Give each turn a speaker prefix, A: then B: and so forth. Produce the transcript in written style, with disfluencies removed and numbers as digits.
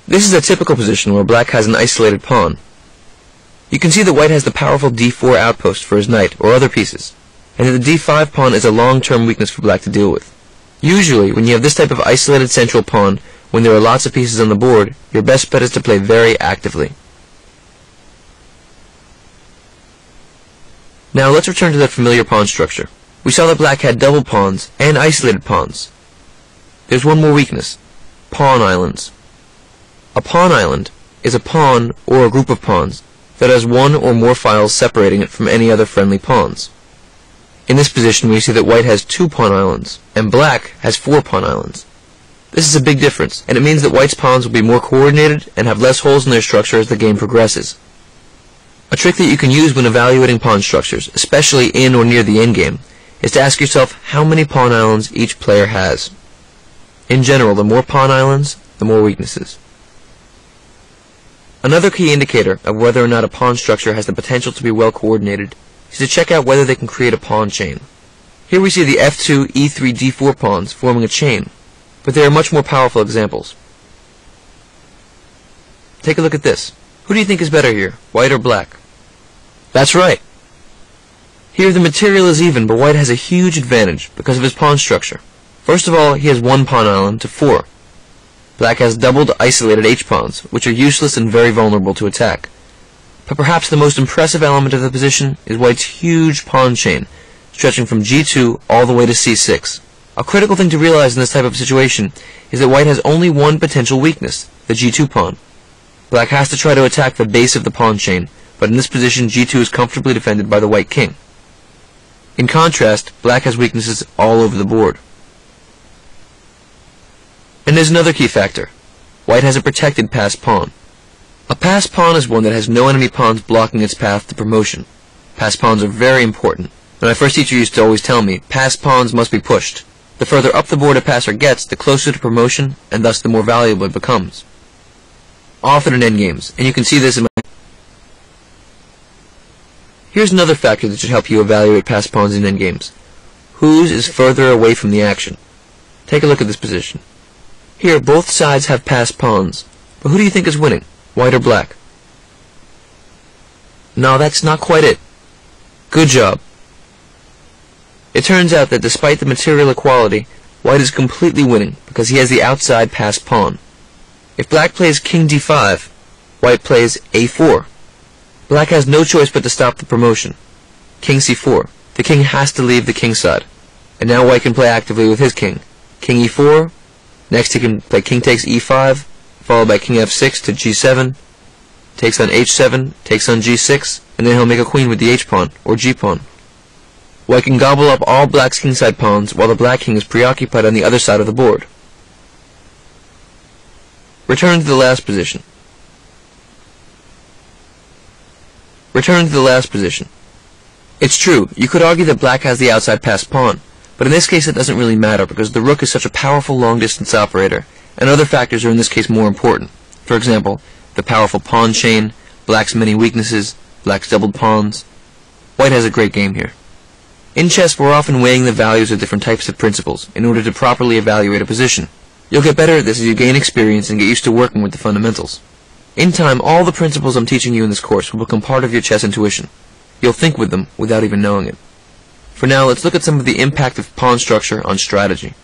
A: This is a typical position where black has an isolated pawn. You can see that white has the powerful d4 outpost for his knight or other pieces, and that the d5 pawn is a long-term weakness for black to deal with. Usually, when you have this type of isolated central pawn, when there are lots of pieces on the board, your best bet is to play very actively. Now let's return to that familiar pawn structure. We saw that black had double pawns and isolated pawns. There's one more weakness: pawn islands. A pawn island is a pawn or a group of pawns that has one or more files separating it from any other friendly pawns. In this position we see that white has 2 pawn islands, and black has 4 pawn islands. This is a big difference, and it means that white's pawns will be more coordinated and have less holes in their structure as the game progresses. A trick that you can use when evaluating pawn structures, especially in or near the endgame, is to ask yourself how many pawn islands each player has. In general, the more pawn islands, the more weaknesses. Another key indicator of whether or not a pawn structure has the potential to be well coordinated is to check out whether they can create a pawn chain. Here we see the f2, e3, d4 pawns forming a chain, but there are much more powerful examples. Take a look at this. Who do you think is better here, white or black? That's right. Here the material is even, but white has a huge advantage because of his pawn structure. First of all, he has 1 pawn island to 4. Black has doubled isolated h-pawns, which are useless and very vulnerable to attack. But perhaps the most impressive element of the position is white's huge pawn chain, stretching from g2 all the way to c6. A critical thing to realize in this type of situation is that white has only one potential weakness, the g2 pawn. Black has to try to attack the base of the pawn chain, but in this position g2 is comfortably defended by the white king. In contrast, black has weaknesses all over the board. And there's another key factor. White has a protected passed pawn. A passed pawn is one that has no enemy pawns blocking its path to promotion. Passed pawns are very important. My first teacher used to always tell me, passed pawns must be pushed. The further up the board a passer gets, the closer to promotion, and thus the more valuable it becomes. Often in endgames, and you can see this in my... Here's another factor that should help you evaluate passed pawns in endgames. Whose is further away from the action? Take a look at this position. Here, both sides have passed pawns, but who do you think is winning, white or black? No, that's not quite it. Good job. It turns out that despite the material equality, white is completely winning because he has the outside passed pawn. If black plays king d5, white plays a4. Black has no choice but to stop the promotion. King c4. The king has to leave the king side. And now white can play actively with his king. King e4. Next he can play king takes e5, followed by king f6 to g7, takes on h7, takes on g6, and then he'll make a queen with the h-pawn, or g-pawn. White can gobble up all black's kingside pawns while the black king is preoccupied on the other side of the board. Return to the last position. Return to the last position. It's true, you could argue that black has the outside passed pawn, but in this case it doesn't really matter because the rook is such a powerful long-distance operator, and other factors are in this case more important. For example, the powerful pawn chain, black's many weaknesses, black's doubled pawns. White has a great game here. In chess, we're often weighing the values of different types of principles in order to properly evaluate a position. You'll get better at this as you gain experience and get used to working with the fundamentals. In time, all the principles I'm teaching you in this course will become part of your chess intuition. You'll think with them without even knowing it. For now, let's look at some of the impact of pawn structure on strategy.